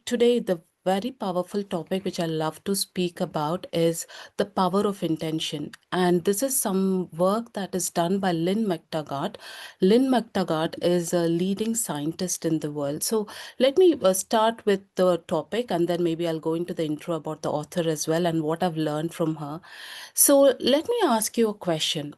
Today, the very powerful topic which I love to speak about is the power of intention. And this is some work that is done by Lynne McTaggart. Lynne McTaggart is a leading scientist in the world. So let me start with the topic, and then maybe I'll go into the intro about the author as well and what I've learned from her. So let me ask you a question.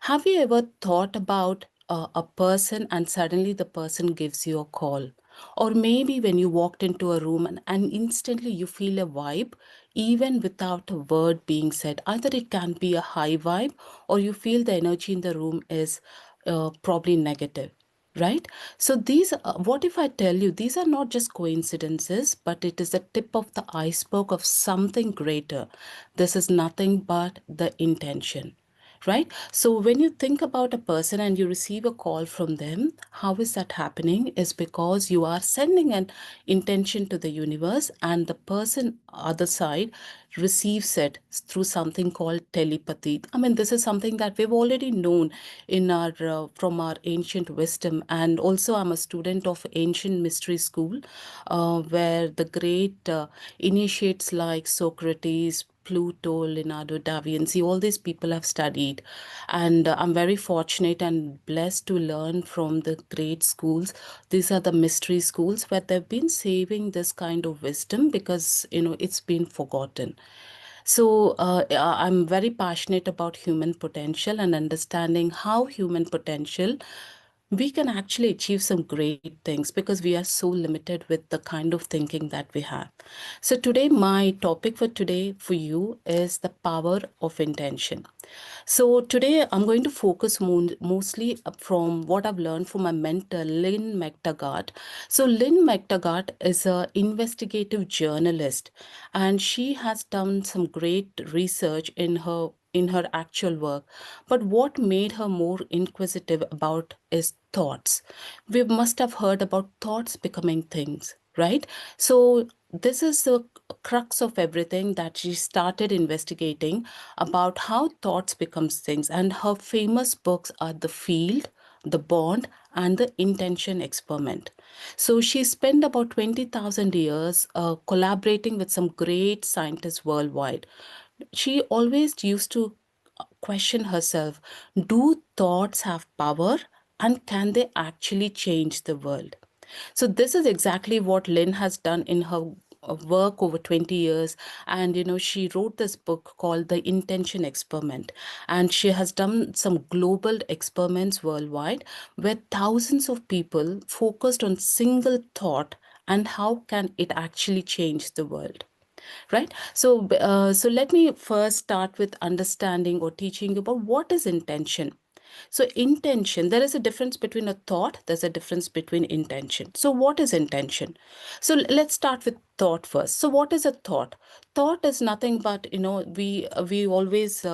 Have you ever thought about a person and suddenly the person gives you a call? Or maybe when you walked into a room and instantly you feel a vibe, even without a word being said. Either it can be a high vibe or you feel the energy in the room is probably negative. Right? So what if I tell you, these are not just coincidences, but it is the tip of the iceberg of something greater. This is nothing but the intention, right? So when you think about a person and you receive a call from them, how is that happening? Is because you are sending an intention to the universe, and the person other side receives it through something called telepathy. I mean, this is something that we've already known in our from our ancient wisdom. And also, I'm a student of ancient mystery school, where the great initiates like Socrates, Pluto, Leonardo da Vinci, all these people have studied. And I'm very fortunate and blessed to learn from the great schools. These are the mystery schools where they've been saving this kind of wisdom because, it's been forgotten. So I'm very passionate about human potential and understanding how human potential we can actually achieve some great things because we are so limited with the kind of thinking that we have. So today, my topic for today for you is the power of intention. So today I'm going to focus mostly from what I've learned from my mentor, Lynne McTaggart. So Lynne McTaggart is an investigative journalist, and she has done some great research in her actual work. But what made her more inquisitive about is thoughts. We must have heard about thoughts becoming things, right? So this is the crux of everything that she started investigating about how thoughts becomes things. And her famous books are The Field, The Bond, and The Intention Experiment. So she spent about 20,000 years collaborating with some great scientists worldwide. She always used to question herself, do thoughts have power, and can they actually change the world? So this is exactly what Lynn has done in her work over 20 years. And she wrote this book called The Intention Experiment, and she has done some global experiments worldwide where thousands of people focused on single thought and how can it actually change the world, right? So let me first start with understanding or teaching you about what is intention. So intention, there is a difference between a thought, there's a difference between intention. So what is intention? So let's start with thought first. So what is a thought? Thought is nothing but, we always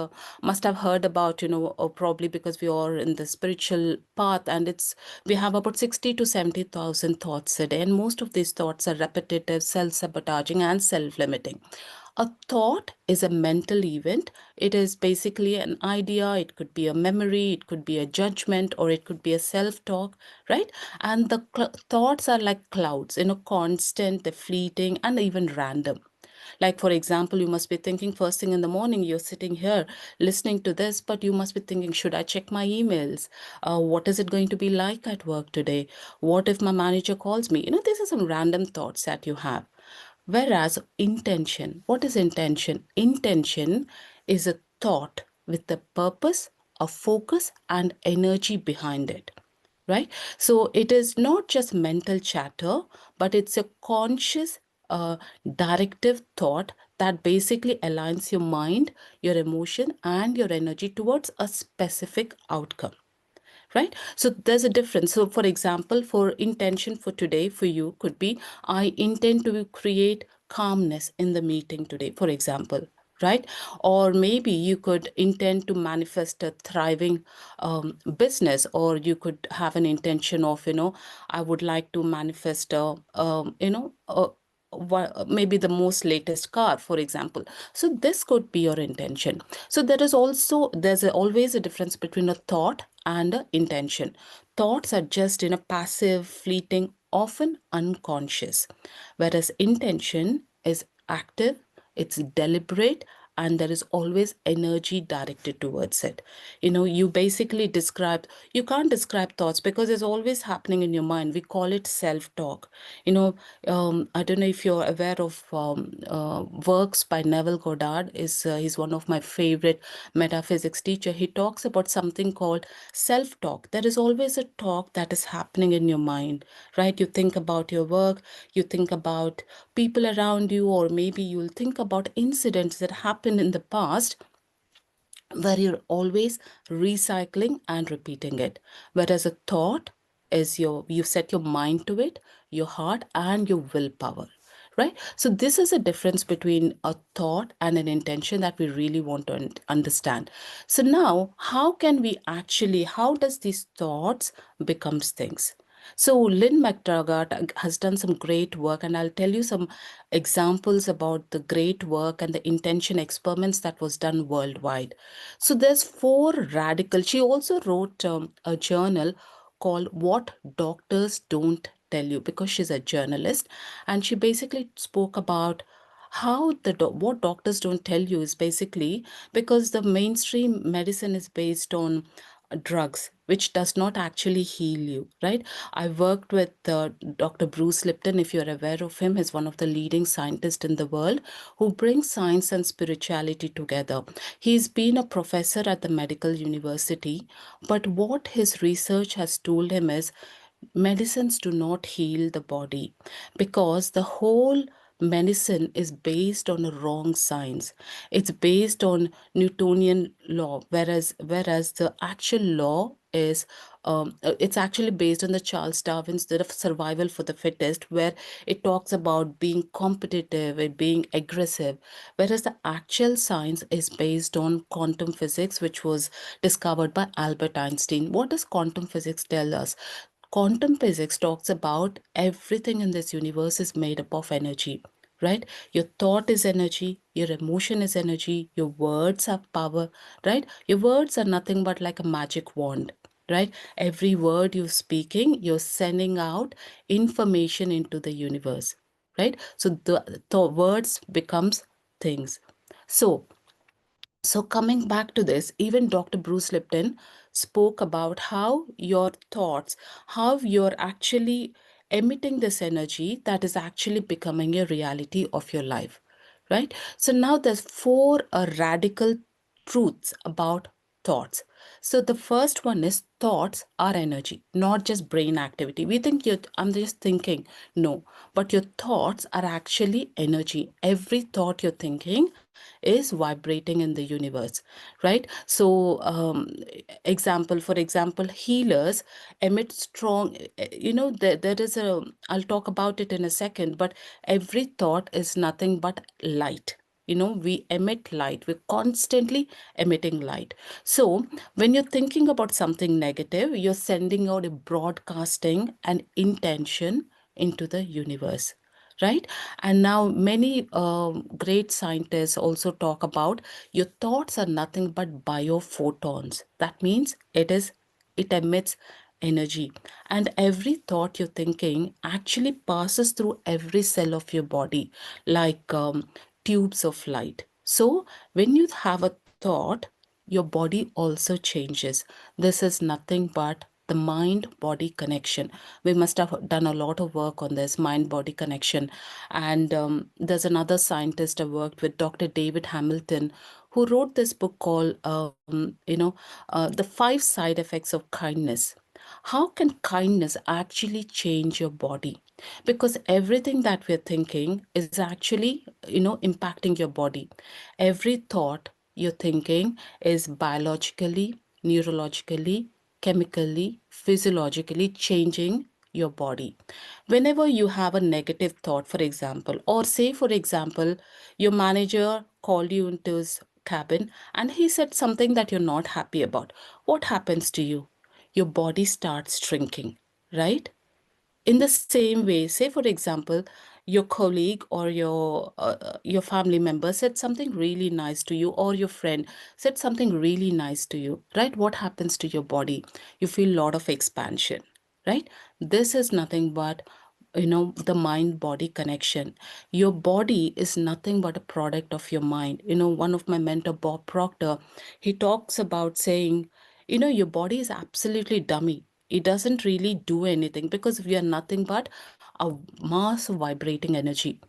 must have heard about, or probably because we are in the spiritual path, and we have about 60 to 70,000 thoughts a day, and most of these thoughts are repetitive, self-sabotaging, and self-limiting. A thought is a mental event. It is basically an idea, it could be a memory, it could be a judgment, or it could be a self-talk, right? And the thoughts are like clouds, constant, they're fleeting, and even random. Like, for example, you must be thinking first thing in the morning, you're sitting here listening to this, but you must be thinking, should I check my emails? What is it going to be like at work today? What if my manager calls me? These are some random thoughts that you have. Whereas intention, what is intention? Intention is a thought with a purpose, a focus, and energy behind it, right? So it is not just mental chatter, but it's a conscious, directive thought that basically aligns your mind, your emotion, and your energy towards a specific outcome, right? So there's a difference. So for example, for intention for today for you could be, I intend to create calmness in the meeting today, for example, right? Or maybe you could intend to manifest a thriving business, or you could have an intention of, I would like to manifest maybe the most latest car, for example. So this could be your intention. So there's always a difference between a thought and a intention. Thoughts are just passive, fleeting, often unconscious, whereas intention is active, it's deliberate, and there is always energy directed towards it. You basically described, you can't describe thoughts because it's always happening in your mind. We call it self-talk. You know, I don't know if you're aware of works by Neville Goddard. He's one of my favorite metaphysics teacher. He talks about something called self-talk. There is always a talk that is happening in your mind, right? You think about your work, you think about people around you, or maybe you'll think about incidents that happened in the past where you're always recycling and repeating it. Whereas a thought is you set your mind to it, your heart, and your willpower. Right? So, this is a difference between a thought and an intention that we really want to understand. So, now how does these thoughts becomes things? So, Lynne McTaggart has done some great work, and I'll tell you some examples about the great work and the intention experiments that was done worldwide. So, there's four radical. She also wrote a journal called What Doctors Don't Tell You, because she's a journalist, and she basically spoke about how what doctors don't tell you is basically because the mainstream medicine is based on drugs which does not actually heal you, right? I worked with Dr. Bruce Lipton. If you're aware of him, he's one of the leading scientists in the world who brings science and spirituality together. He's been a professor at the medical university, but what his research has told him is medicines do not heal the body because the whole medicine is based on a wrong science. It's based on Newtonian law, whereas the actual law is it's actually based on the Charles Darwin's of survival for the fittest, where it talks about being competitive and being aggressive, whereas the actual science is based on quantum physics, which was discovered by Albert Einstein. What does quantum physics tell us? Quantum physics talks about everything in this universe is made up of energy, right? Your thought is energy, your emotion is energy, your words have power, right? Your words are nothing but like a magic wand, right? Every word you're speaking, you're sending out information into the universe, right? So the words becomes things. So coming back to this, even Dr. Bruce Lipton spoke about how your thoughts, how you're actually emitting this energy that is actually becoming a reality of your life, right? So now there's four radical truths about thoughts. So the first one is thoughts are energy, not just brain activity. We think I'm just thinking. No, but your thoughts are actually energy. Every thought you're thinking is vibrating in the universe, right? So for example, healers emit strong, there is I'll talk about it in a second, but every thought is nothing but light. We emit light, we're constantly emitting light. So when you're thinking about something negative, you're sending out a broadcasting an intention into the universe, right? And now many great scientists also talk about your thoughts are nothing but biophotons. That means it emits energy, and every thought you're thinking actually passes through every cell of your body like tubes of light. So when you have a thought, your body also changes. This is nothing but the mind body connection. We must have done a lot of work on this mind body connection. And there's another scientist I worked with, Dr. David Hamilton, who wrote this book called The 5 Side Effects of Kindness. How can kindness actually change your body? Because everything that we're thinking is actually impacting your body. Every thought you're thinking is biologically, neurologically, chemically, physiologically changing your body. Whenever you have a negative thought, for example, or say, for example, your manager called you into his cabin and he said something that you're not happy about, what happens to you? Your body starts shrinking, right? In the same way, say for example, your colleague or your family member said something really nice to you, or your friend said something really nice to you, right? What happens to your body? You feel a lot of expansion, right? This is nothing but the mind body connection. Your body is nothing but a product of your mind. One of my mentor, Bob Proctor, he talks about saying, your body is absolutely dummy. It doesn't really do anything because we are nothing but a mass of vibrating energy.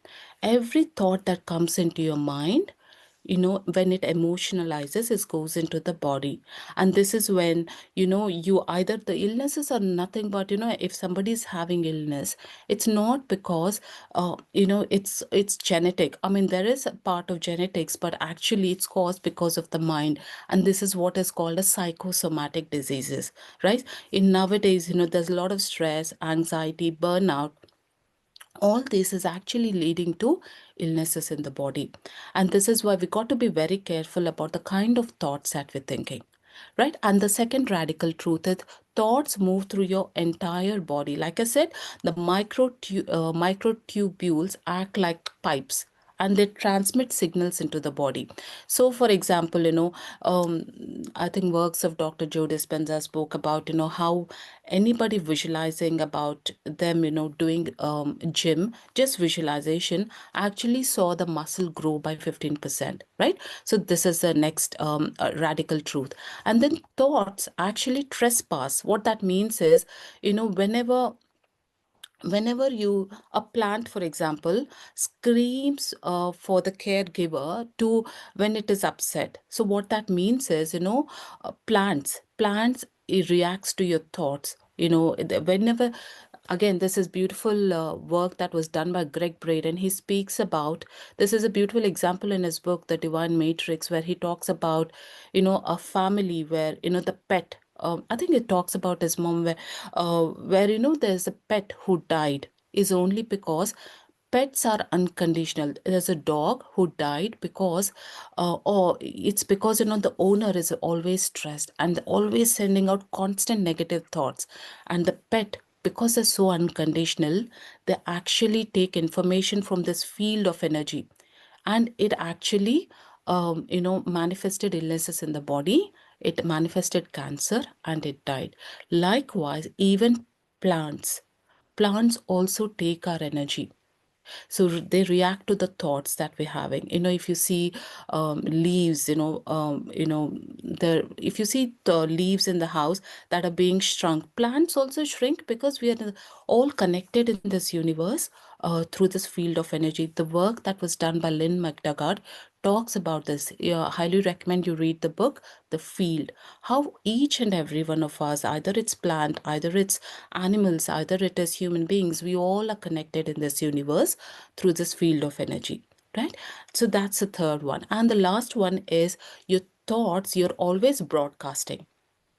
Every thought that comes into your mind, when it emotionalizes, it goes into the body. And this is when, you either, the illnesses are nothing but, if somebody is having illness, it's not because, it's genetic. I mean, there is a part of genetics, but actually it's caused because of the mind. And this is what is called a psychosomatic diseases, right? In nowadays, there's a lot of stress, anxiety, burnout. All this is actually leading to illnesses in the body. And this is why we got to be very careful about the kind of thoughts that we're thinking, right? And the second radical truth is thoughts move through your entire body. Like I said, the microtubules act like pipes, and they transmit signals into the body. So for example, I think works of Dr. Joe Dispenza spoke about, how anybody visualizing about them, doing gym, just visualization actually saw the muscle grow by 15%, right? So this is the next radical truth. And then thoughts actually trespass. What that means is, whenever you a plant, for example, screams for the caregiver to when it is upset. So what that means is, plants, it reacts to your thoughts. Whenever, again, this is beautiful work that was done by Greg Braden. He speaks about, this is a beautiful example in his book The Divine Matrix, where he talks about, a family where, the pet, I think it talks about his mom, where there's a pet who died, is only because pets are unconditional. There's a dog who died because, or it's because, the owner is always stressed and always sending out constant negative thoughts. And the pet, because they're so unconditional, they actually take information from this field of energy, and it actually manifested illnesses in the body. It manifested cancer and it died. Likewise, even plants also take our energy. So they react to the thoughts that we're having. If you see leaves, if you see the leaves in the house that are being shrunk, plants also shrink because we are all connected in this universe through this field of energy. The work that was done by Lynne McTaggart talks about this. I highly recommend you read the book, The Field, how each and every one of us, either it's plant, either it's animals, either it is human beings, we all are connected in this universe through this field of energy, right? So that's the third one. And the last one is your thoughts, you're always broadcasting.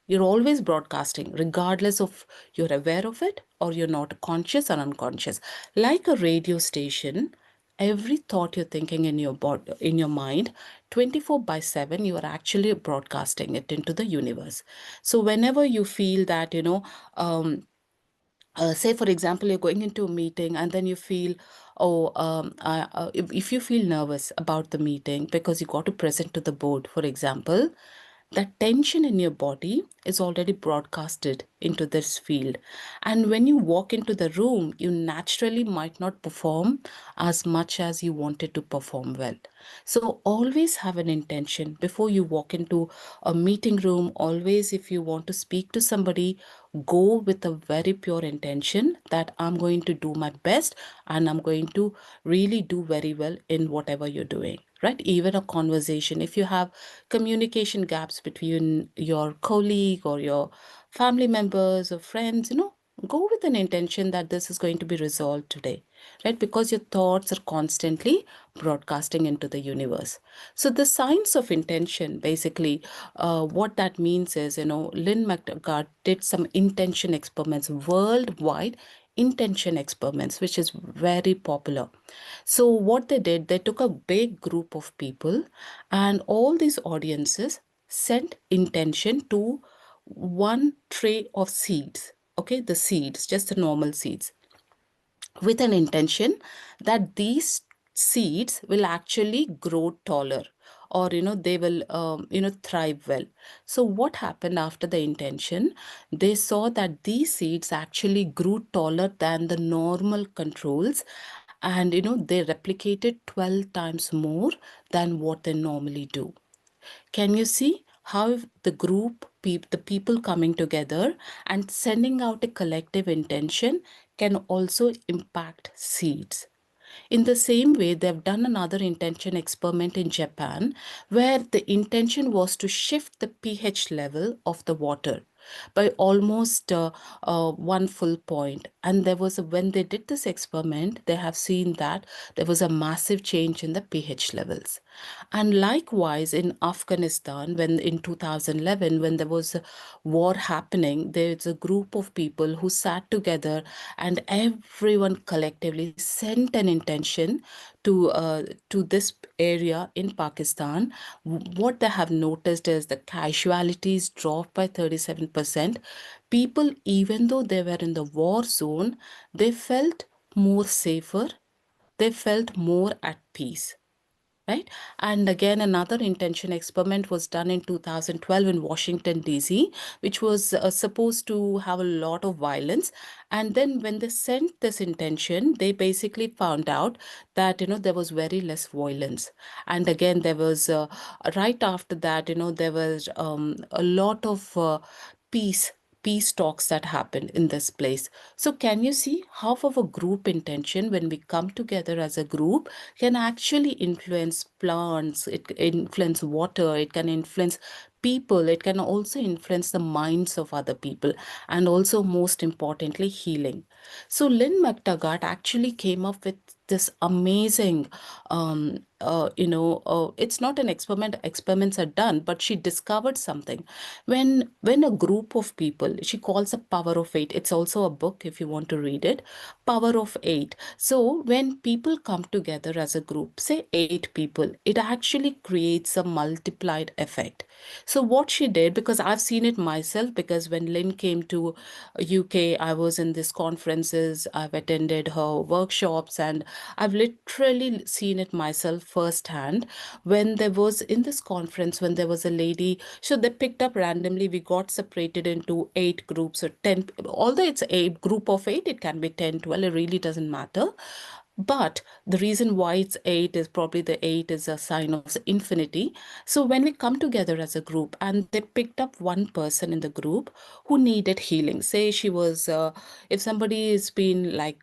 You're always broadcasting, regardless of you're aware of it or you're not conscious or unconscious. Like a radio station, every thought you're thinking in your body, in your mind, 24 by 7, you are actually broadcasting it into the universe. So whenever you feel that, say for example, you're going into a meeting and then you feel, oh, if you feel nervous about the meeting because you got to present to the board, for example, that tension in your body is already broadcasted into this field. And when you walk into the room, you naturally might not perform as much as you wanted to perform well. So always have an intention before you walk into a meeting room. Always, if you want to speak to somebody, go with a very pure intention that I'm going to do my best and I'm going to really do very well in whatever you're doing, right? Even a conversation, if you have communication gaps between your colleague or your family members or friends, go with an intention that this is going to be resolved today, right? Because your thoughts are constantly broadcasting into the universe. So the science of intention, basically, what that means is, Lynn McTaggart did some intention experiments worldwide, intention experiments, which is very popular. So what they did, they took a big group of people and all these audiences sent intention to one tray of seeds. Okay, the seeds, just the normal seeds, with an intention that these seeds will actually grow taller or they will thrive well. So what happened after the intention? They saw that these seeds actually grew taller than the normal controls, and they replicated 12 times more than what they normally do. Can you see how the the people coming together and sending out a collective intention can also impact seeds? In the same way, they've done another intention experiment in Japan where the intention was to shift the pH level of the water by almost 1 full point. And when they did this experiment, they have seen that there was a massive change in the pH levels. And likewise, in Afghanistan, when in 2011, when there was a war happening, there's a group of people who sat together and everyone collectively sent an intention to this area in Pakistan. What they have noticed is the casualties dropped by 37%. People, even though they were in the war zone, they felt more safer, they felt more at peace, right? And again, another intention experiment was done in 2012 in Washington, D.C., which was supposed to have a lot of violence. And then when they sent this intention, they basically found out that, there was very less violence. And again, there was, right after that, there was a lot of peace peace talks that happened in this place. So can you see how of a group intention, when we come together as a group, can actually influence plants, it can influence water, it can influence people, it can also influence the minds of other people, and also most importantly healing. So Lynne McTaggart actually came up with this amazing it's not an experiment, experiments are done, but she discovered something. When a group of people, she calls a power of eight, it's also a book if you want to read it, power of eight. So when people come together as a group, say 8 people, it actually creates a multiplied effect. So what she did, because I've seen it myself, because when Lynn came to UK, I was in these conferences, I've attended her workshops, and I've literally seen it myself firsthand. When there was in this conference, when there was a lady, so they picked up randomly, we got separated into 8 groups or 10, although it's a group of 8, it can be 10, 12, it really doesn't matter. But the reason why it's 8 is probably the 8 is a sign of infinity. So when we come together as a group and they picked up one person in the group who needed healing, say she was, if somebody has been like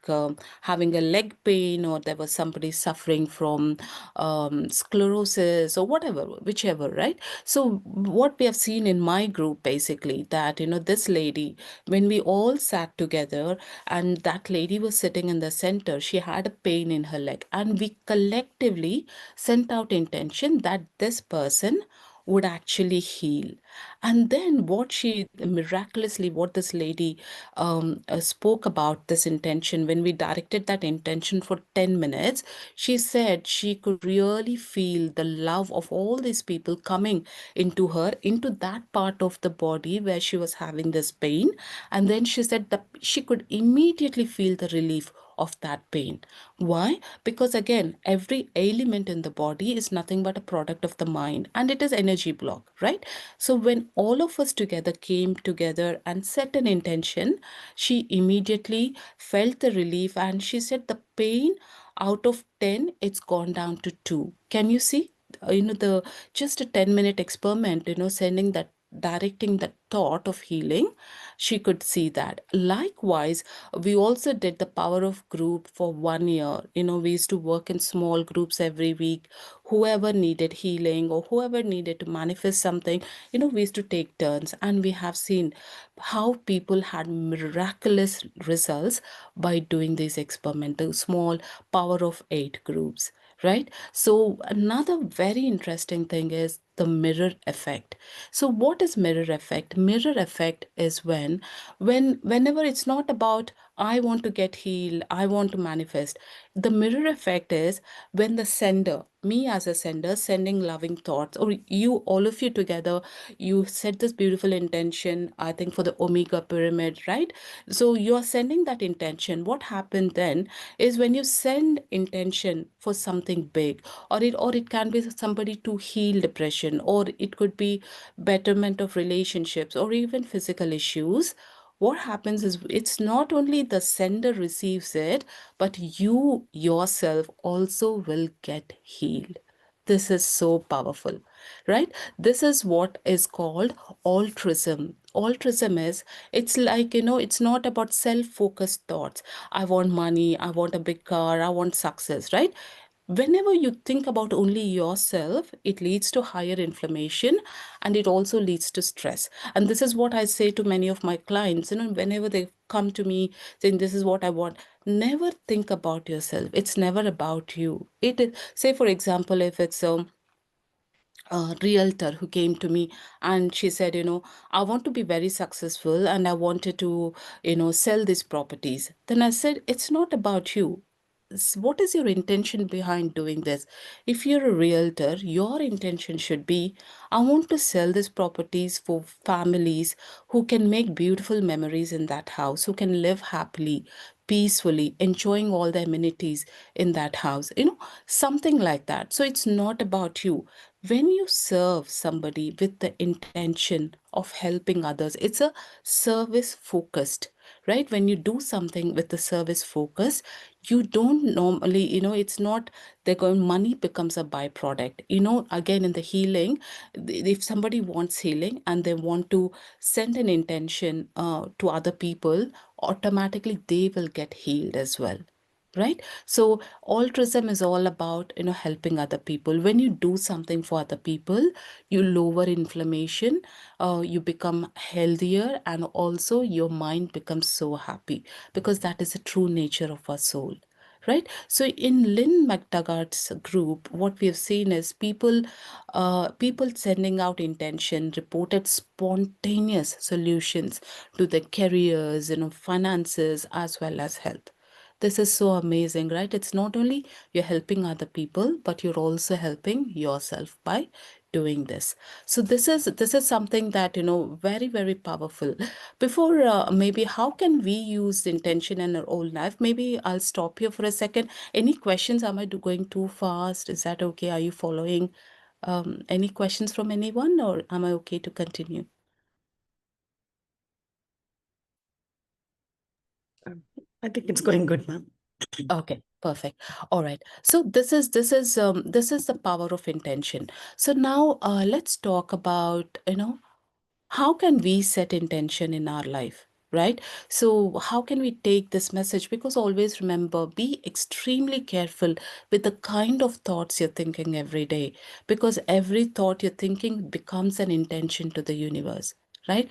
having a leg pain, or there was somebody suffering from sclerosis or whatever, whichever, right? So what we have seen in my group basically that, this lady, when we all sat together and that lady was sitting in the center, she had a pain in her leg, and we collectively sent out intention that this person would actually heal. And then what she miraculously, what this lady spoke about this intention, when we directed that intention for 10 minutes, she said she could really feel the love of all these people coming into her, into that part of the body where she was having this pain. And then she said that she could immediately feel the relief of that pain. Why? Because again, every ailment in the body is nothing but a product of the mind, and it is energy block, right? So when all of us together came together and set an intention, she immediately felt the relief, and she said the pain out of 10, it's gone down to 2. Can you see? The just a 10-minute experiment, sending that, directing the thought of healing, she could see that. Likewise, we also did the power of group for 1 year. We used to work in small groups every week. Whoever needed healing or whoever needed to manifest something, we used to take turns, and we have seen how people had miraculous results by doing these experimental small power of 8 groups, right? So another very interesting thing is the mirror effect. So what is mirror effect? Mirror effect is whenever it's not about I want to get healed, I want to manifest. The mirror effect is when the sender, me as a sender, sending loving thoughts, or you, all of you together, you set this beautiful intention, I think for the Omega pyramid, right? So you're sending that intention. What happened then is when you send intention for something big, or it can be somebody to heal depression, or it could be betterment of relationships, or even physical issues. What happens is it's not only the sender receives it, but you yourself also will get healed. This is so powerful, right? This is what is called altruism. Altruism is, it's like, it's not about self-focused thoughts. I want money, I want a big car, I want success, right? Whenever you think about only yourself, it leads to higher inflammation, and it also leads to stress. And this is what I say to many of my clients, whenever they come to me saying, this is what I want, never think about yourself. It's never about you. It is, say, for example, if it's a realtor who came to me and she said, I want to be very successful and I wanted to, sell these properties. Then I said, it's not about you. What is your intention behind doing this? If you're a realtor, your intention should be, I want to sell these properties for families who can make beautiful memories in that house, who can live happily, peacefully, enjoying all the amenities in that house, something like that. So it's not about you. When you serve somebody with the intention of helping others, it's a service focused, right? When you do something with the service focus, you don't normally, it's not they're going, money becomes a byproduct. Again, in the healing, if somebody wants healing and they want to send an intention to other people, automatically they will get healed as well, right? So altruism is all about, helping other people. When you do something for other people, you lower inflammation, you become healthier, and also your mind becomes so happy, because that is the true nature of our soul, right? So in Lynne McTaggart's group, what we have seen is people sending out intention reported spontaneous solutions to their careers, finances, as well as health. This is so amazing, right? It's not only you're helping other people, but you're also helping yourself by doing this. So this is something that, very, very powerful. Before, maybe how can we use intention in our own life? Maybe I'll stop here for a second. Any questions? Am I going too fast? Is that okay? Are you following? Any questions from anyone, or am I okay to continue? I think it's going good, ma'am. Okay, perfect. All right. So this is the power of intention. So now let's talk about, how can we set intention in our life, right? So how can we take this message? Because always remember, be extremely careful with the kind of thoughts you're thinking every day, because every thought you're thinking becomes an intention to the universe, right?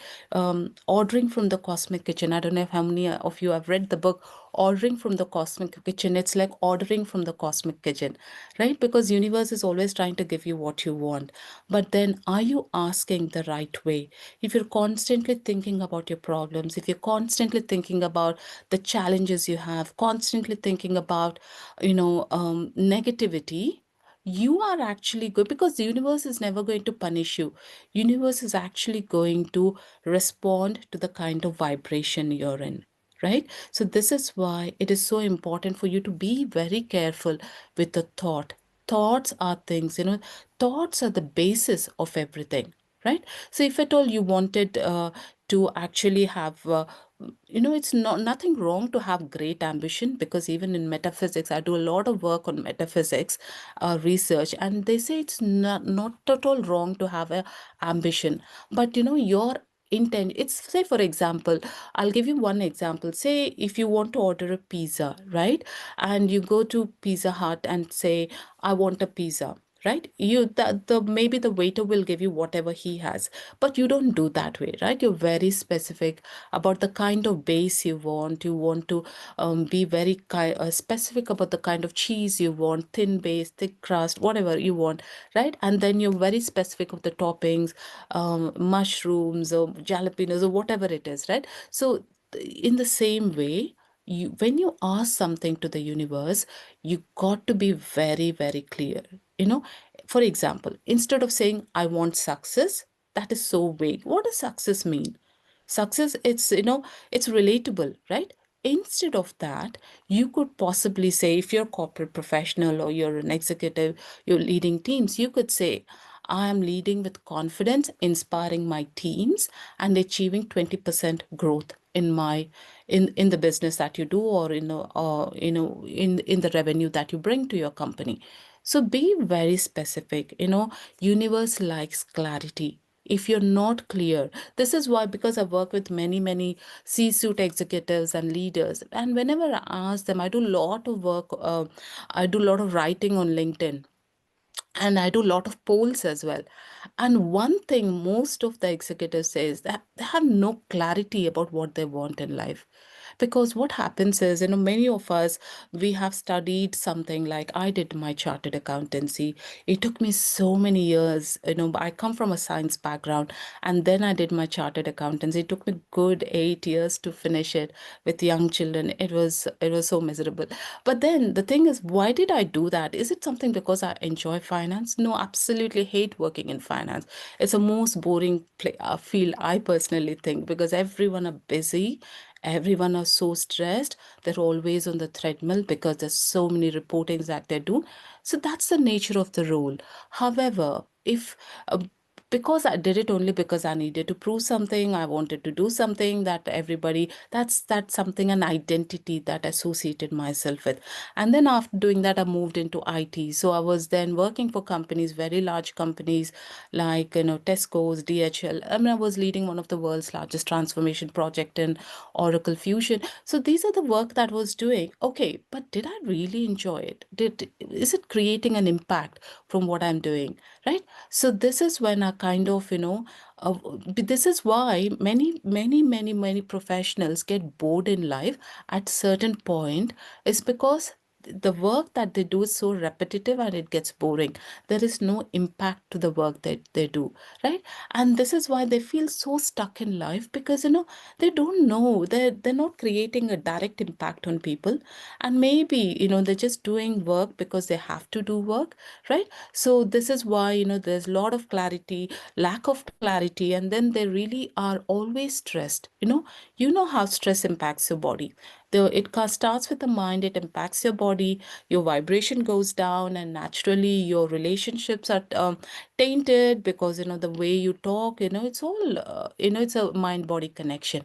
Ordering from the cosmic kitchen, I don't know how many of you have read the book Ordering from the Cosmic Kitchen. It's like ordering from the cosmic kitchen, right? Because universe is always trying to give you what you want, but then are you asking the right way? If you're constantly thinking about your problems, if you're constantly thinking about the challenges you have, constantly thinking about, negativity, you are actually good, because the universe is never going to punish you. Universe is actually going to respond to the kind of vibration you're in, right? So this is why it is so important for you to be very careful with the thought. Thoughts are things, thoughts are the basis of everything, right? So if at all you wanted to actually have, it's not nothing wrong to have great ambition, because even in metaphysics, I do a lot of work on metaphysics research, and they say it's not at all wrong to have a ambition. But your intent, it's, say for example, I'll give you one example. Say if you want to order a pizza, right? And you go to Pizza Hut and say, I want a pizza, right? The maybe the waiter will give you whatever he has, but you don't do that way, right? You're very specific about the kind of base you want. You want to be very specific about the kind of cheese you want, thin base, thick crust, whatever you want, right? And then you're very specific of the toppings, mushrooms or jalapenos or whatever it is, right? So in the same way, when you ask something to the universe, you got to be very, very clear. You know, for example, instead of saying, I want success, that is so vague. What does success mean? Success, it's relatable, right? Instead of that, you could possibly say, if you're a corporate professional or you're an executive, you're leading teams, you could say, I am leading with confidence, inspiring my teams, and achieving 20% growth in my in the business that you do, or in the revenue that you bring to your company. So be very specific. Universe likes clarity. If you're not clear, this is why, because I work with many C-suite executives and leaders, and whenever I ask them, I do a lot of work, I do a lot of writing on LinkedIn, and I do a lot of polls as well. And one thing most of the executives say is that they have no clarity about what they want in life. Because what happens is, many of us, we have studied something, like I did my chartered accountancy. It took me so many years. I come from a science background, and then I did my chartered accountancy. It took me good 8 years to finish it with young children. It was so miserable. But then the thing is, why did I do that? Is it something because I enjoy finance? No, absolutely hate working in finance. It's the most boring field, I personally think, because everyone are busy. Everyone are so stressed. They're always on the treadmill because there's so many reportings that they do. So that's the nature of the role. However, if because I did it only because I needed to prove something, I wanted to do something that everybody, that's something, an identity that I associated myself with. And then after doing that, I moved into IT. So I was then working for companies, very large companies like, Tesco's, DHL. I mean, I was leading one of the world's largest transformation project in Oracle Fusion. So these are the work that I was doing. Okay, but did I really enjoy it? Is it creating an impact from what I'm doing? Right? So this is when I kind of, uh, this is why many professionals get bored in life at certain point, is because the work that they do is so repetitive and it gets boring. There is no impact to the work that they do, right? And this is why they feel so stuck in life, because they don't know, they're not creating a direct impact on people. And maybe they're just doing work because they have to do work, right? So this is why there's a lot of clarity, lack of clarity, and then they really are always stressed. How stress impacts your body. It starts with the mind, it impacts your body, your vibration goes down, and naturally your relationships are tainted, because the way you talk, it's all it's a mind body connection,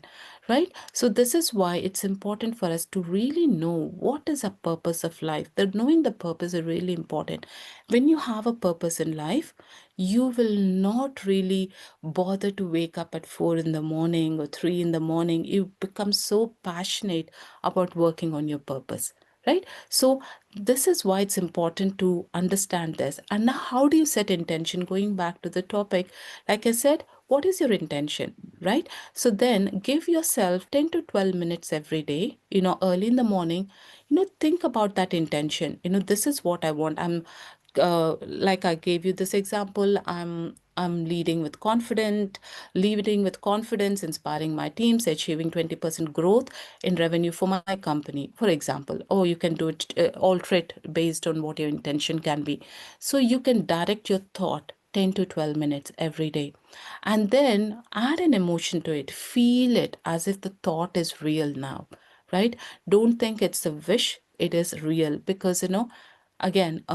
right? So this is why it's important for us to really know what is a purpose of life. That knowing the purpose is really important. When you have a purpose in life, you will not really bother to wake up at 4 in the morning or 3 in the morning. You become so passionate about working on your purpose, right? So this is why it's important to understand this. And now, how do you set intention? Going back to the topic, like I said, what is your intention, right? So then give yourself 10 to 12 minutes every day, early in the morning. Think about that intention. This is what I want. Like I gave you this example, I'm leading with confidence, inspiring my teams, achieving 20% growth in revenue for my company, for example. Or you can do it, alter it based on what your intention can be. So you can direct your thought 10 to 12 minutes every day, and then add an emotion to it. Feel it as if the thought is real now, right? Don't think it's a wish, it is real. Because again,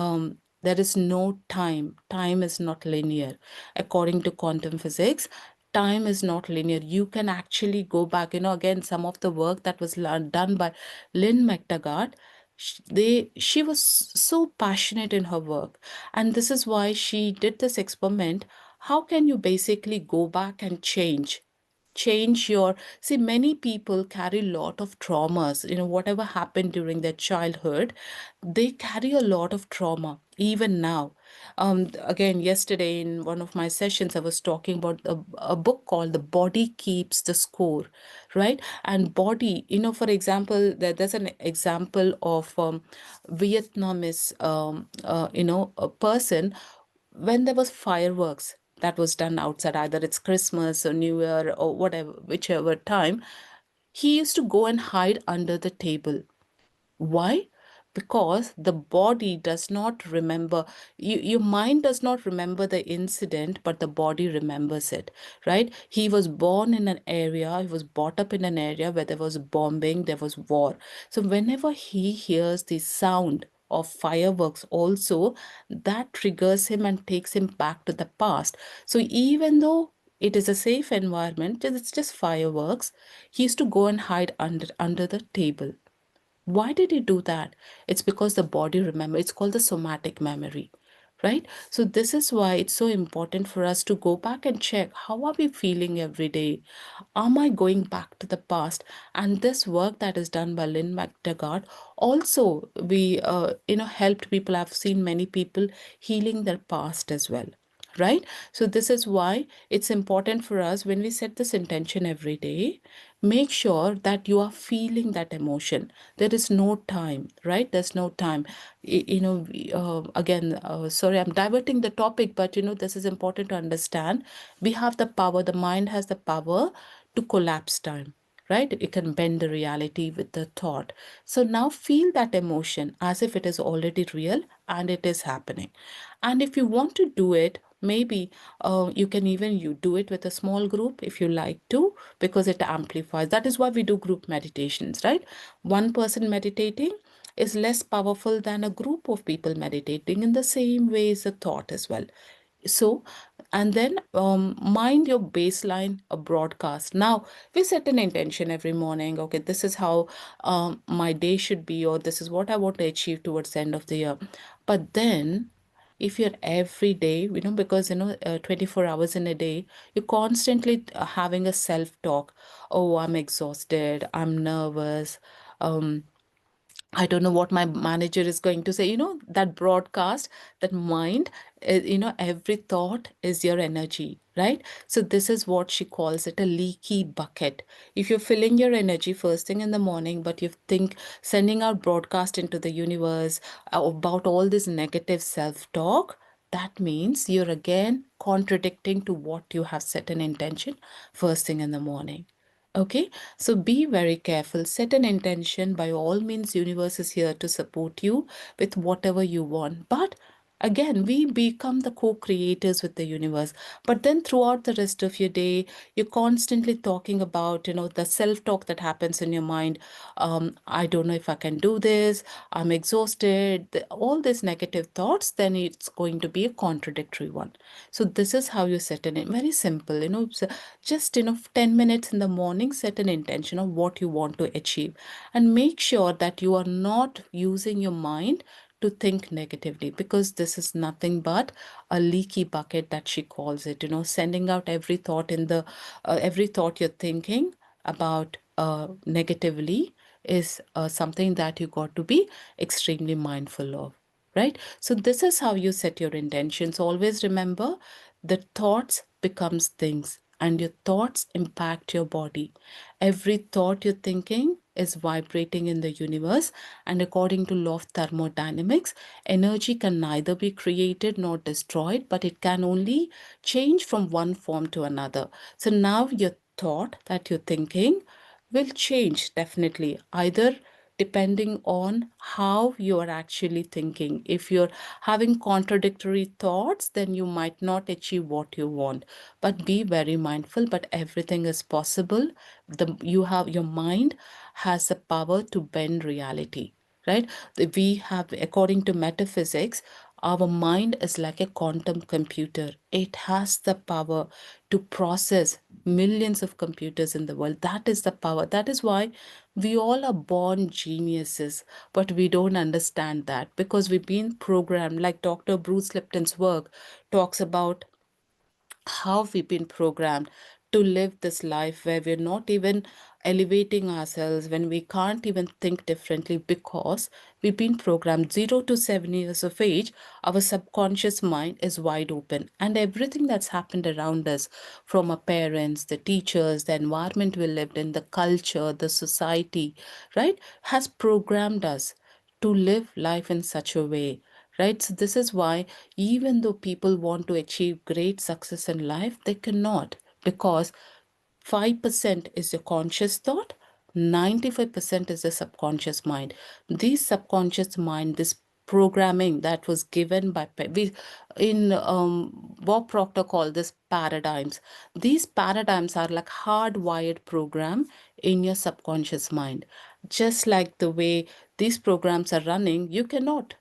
there is no time. Time is not linear. According to quantum physics, time is not linear. You can actually go back. Again, some of the work that was done by Lynne McTaggart, she was so passionate in her work, and this is why she did this experiment. How can you basically go back and change your, see, many people carry a lot of traumas. Whatever happened during their childhood, they carry a lot of trauma even now. Again, yesterday in one of my sessions, I was talking about a book called The Body Keeps the Score, right? And body, for example, there's an example of Vietnamese, a person, when there was fireworks that was done outside, either it's Christmas or New Year or whatever, whichever time, he used to go and hide under the table. Why? Because the body does not remember, your mind does not remember the incident, but the body remembers it, right? He was born in an area, he was brought up in an area where there was bombing, there was war. So whenever he hears the sound of fireworks, also, that triggers him and takes him back to the past. So even though it is a safe environment, it's just fireworks, he used to go and hide under the table. Why did he do that? It's because the body remember. It's called the somatic memory, right? So this is why it's so important for us to go back and check, how are we feeling every day? Am I going back to the past? And this work that is done by Lynne McTaggart also, we helped people. I've seen many people healing their past as well, right? So this is why it's important for us, when we set this intention every day, make sure that you are feeling that emotion. There is no time, right? There's no time. Again, sorry, I'm diverting the topic, but this is important to understand. We have the power, the mind has the power to collapse time, right? It can bend the reality with the thought. So now feel that emotion as if it is already real and it is happening. And if you want to do it, maybe you can even you do it with a small group if you like to, because it amplifies. That is why we do group meditations, right? One person meditating is less powerful than a group of people meditating. In the same way is a thought as well. So, and then mind your baseline a broadcast. Now we set an intention every morning. Okay, this is how my day should be, or this is what I want to achieve towards the end of the year. But then if you're every day, because 24 hours in a day, you're constantly having a self talk. Oh, I'm exhausted, I'm nervous, um I don't know what my manager is going to say. That broadcast, that mind, every thought is your energy, right? So this is what she calls it, a leaky bucket. If you're filling your energy first thing in the morning, but you think sending out broadcast into the universe about all this negative self-talk, that means you're again contradicting to what you have set an intention first thing in the morning. Okay, so be very careful. Set an intention. By all means, universe is here to support you with whatever you want. But again, we become the co-creators with the universe. But then throughout the rest of your day, you're constantly talking about, the self-talk that happens in your mind. I don't know if I can do this. I'm exhausted. All these negative thoughts, then it's going to be a contradictory one. So this is how you set an very simple, just 10 minutes in the morning, set an intention of what you want to achieve, and make sure that you are not using your mind to think negatively, because this is nothing but a leaky bucket, that she calls it, sending out every thought in the every thought you're thinking about negatively is something that you got to be extremely mindful of, right? So this is how you set your intentions. Always remember, the thoughts becomes things, and your thoughts impact your body. Every thought you're thinking is vibrating in the universe, and according to law of thermodynamics, energy can neither be created nor destroyed, but it can only change from one form to another. So now your thought that you're thinking will change definitely, either depending on how you are actually thinking. If you're having contradictory thoughts, then you might not achieve what you want. But be very mindful, but everything is possible. You have, your mind has the power to bend reality, right? We have, according to metaphysics, our mind is like a quantum computer. It has the power to process millions of computers in the world. That is the power. That is why we all are born geniuses, but we don't understand that, because we've been programmed. Like Dr. Bruce Lipton's work talks about how we've been programmed to live this life where we're not even elevating ourselves, when we can't even think differently, because we've been programmed. 0 to 7 years of age, our subconscious mind is wide open, and everything that's happened around us, from our parents, the teachers, the environment we lived in, the culture, the society, right, has programmed us to live life in such a way, right? So this is why, even though people want to achieve great success in life, they cannot, because 5% is your conscious thought, 95% is the subconscious mind. This subconscious mind, this programming that was given by we in Bob Proctor called this paradigms. These paradigms are like hardwired program in your subconscious mind. Just like the way these programs are running, you cannot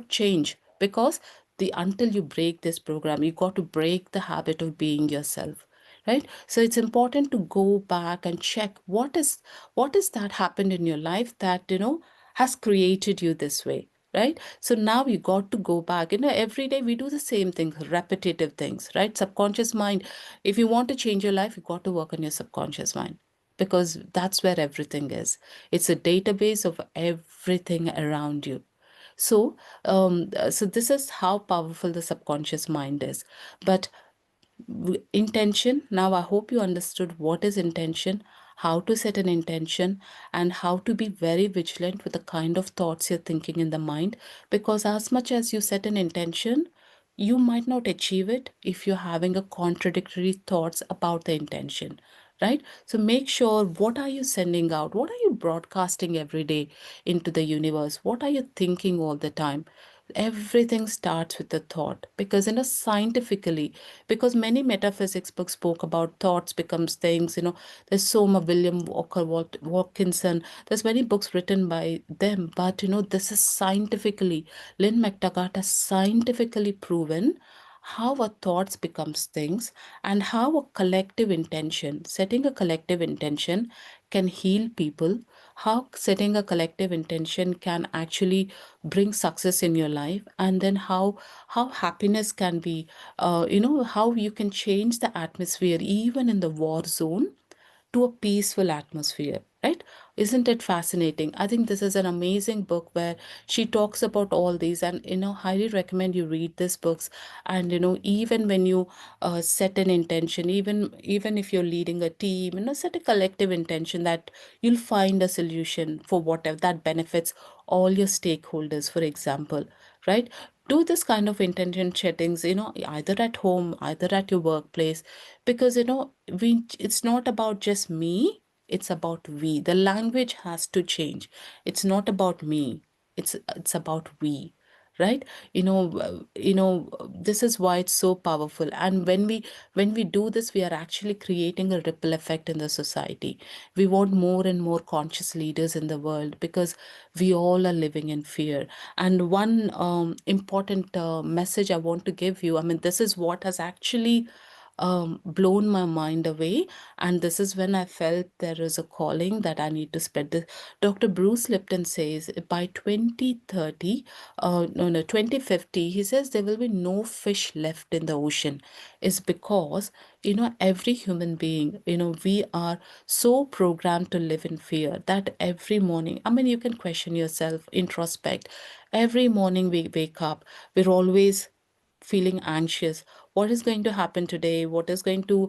change, because the until you break this program, you got to break the habit of being yourself, right? So it's important to go back and check what is that happened in your life that has created you this way, right? So now you got to go back. Every day we do the same things, repetitive things, right? Subconscious mind. If you want to change your life, you got to work on your subconscious mind, because that's where everything is. It's a database of everything around you. So this is how powerful the subconscious mind is. But intention, now I hope you understood what is intention, how to set an intention, and how to be very vigilant with the kind of thoughts you're thinking in the mind. Because as much as you set an intention, you might not achieve it if you're having a contradictory thoughts about the intention, right? So make sure, what are you sending out, what are you broadcasting every day into the universe, what are you thinking all the time? Everything starts with the thought, because scientifically, because many metaphysics books spoke about thoughts becomes things. There's Soma William Walker Watkinson, there's many books written by them, but this is scientifically, Lynne McTaggart has scientifically proven how our thoughts becomes things, and how a collective intention, setting a collective intention, can heal people, how setting a collective intention can actually bring success in your life, and then how happiness can be, how you can change the atmosphere even in the war zone to a peaceful atmosphere, right? Isn't it fascinating? I think this is an amazing book where she talks about all these, and highly recommend you read these books. And even when you set an intention, even if you're leading a team, set a collective intention that you'll find a solution for whatever that benefits all your stakeholders, for example, right? Do this kind of intention settings, either at home, either at your workplace, because it's not about just me, it's about we. The language has to change. It's not about me, it's about we, right? This is why it's so powerful. And when we do this, we are actually creating a ripple effect in the society. We want more and more conscious leaders in the world, because we all are living in fear. And one important message I want to give you, I mean, this is what has actually blown my mind away. And this is when I felt there is a calling that I need to spread this. Dr. Bruce Lipton says by 2030, no, 2050, he says there will be no fish left in the ocean. Is because, every human being, we are so programmed to live in fear that every morning, I mean, you can question yourself, introspect. Every morning we wake up, we're always feeling anxious. What is going to happen today? What is going to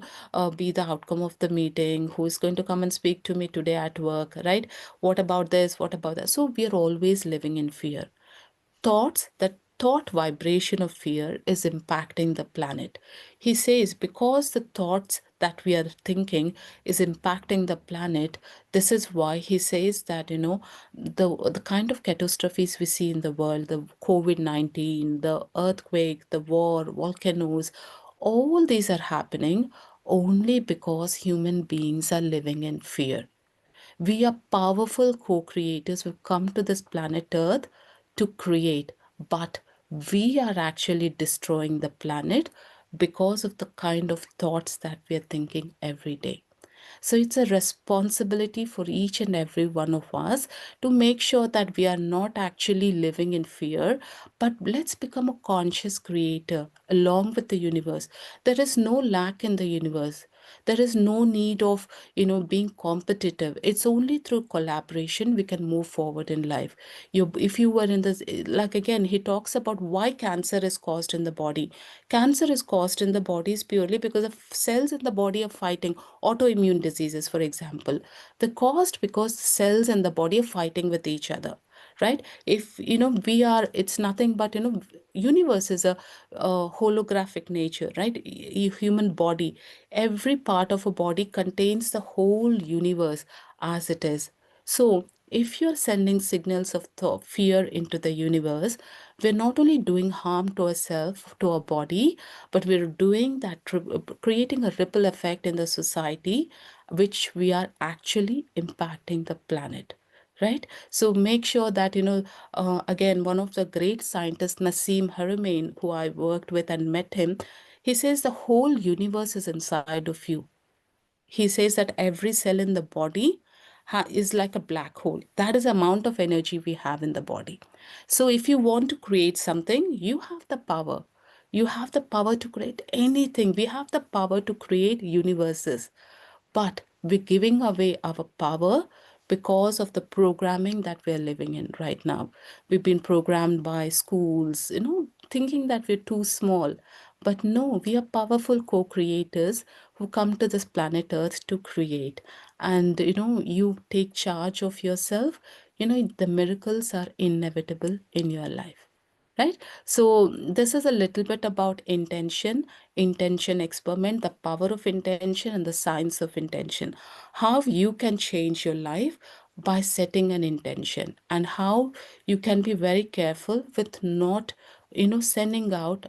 be the outcome of the meeting? Who is going to come and speak to me today at work, right? What about this? What about that? So we are always living in fear. That thought vibration of fear is impacting the planet. He says because the thoughts that we are thinking is impacting the planet, this is why he says that, the kind of catastrophes we see in the world, the COVID-19, the earthquake, the war, volcanoes, all these are happening only because human beings are living in fear. We are powerful co creators who come to this planet Earth to create, but we are actually destroying the planet because of the kind of thoughts that we are thinking every day. So it's a responsibility for each and every one of us to make sure that we are not actually living in fear, but let's become a conscious creator along with the universe. There is no lack in the universe. There is no need of, being competitive. It's only through collaboration we can move forward in life. If you were in this, like again, he talks about why cancer is caused in the body. Cancer is caused in the body is purely because the cells in the body are fighting autoimmune diseases, for example. They're caused because cells in the body are fighting with each other, right? If we are, it's nothing but, universe is a holographic nature, right? Human body, every part of a body contains the whole universe as it is. So, if you're sending signals of fear into the universe, we're not only doing harm to ourselves, to our body, but we're doing that, creating a ripple effect in the society, which we are actually impacting the planet. Right? So make sure that, again, one of the great scientists, Nassim Haramein, who I worked with and met him, he says the whole universe is inside of you. He says that every cell in the body is like a black hole. That is the amount of energy we have in the body. So if you want to create something, you have the power. You have the power to create anything. We have the power to create universes. But we're giving away our power because of the programming that we're living in right now. We've been programmed by schools, thinking that we're too small. But no, we are powerful co creators who come to this planet Earth to create. And, you take charge of yourself. The miracles are inevitable in your life. Right? So, this is a little bit about intention experiment, the power of intention, and the science of intention. How you can change your life by setting an intention, and how you can be very careful with not, sending out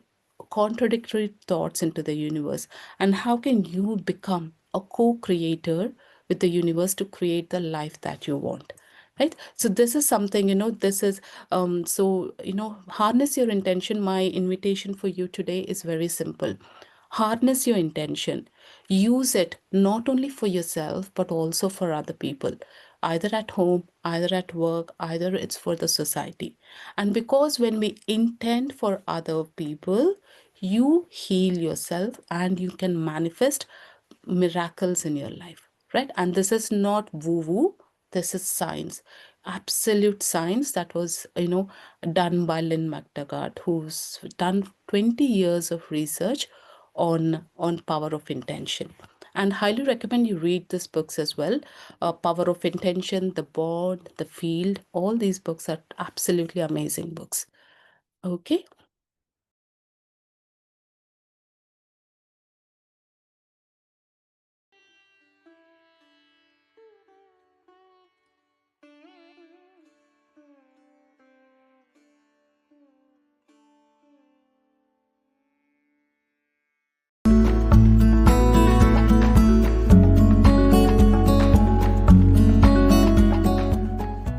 contradictory thoughts into the universe, and how can you become a co-creator with the universe to create the life that you want. Right? So this is something, this is harness your intention. My invitation for you today is very simple. Harness your intention. Use it not only for yourself, but also for other people, either at home, either at work, either it's for the society. And because when we intend for other people, you heal yourself and you can manifest miracles in your life, right? And this is not woo woo, this is science, absolute science that was, done by Lynne McTaggart, who's done 20 years of research on power of intention. And highly recommend you read these books as well. Power of Intention, The Bond, The Field, all these books are absolutely amazing books. Okay.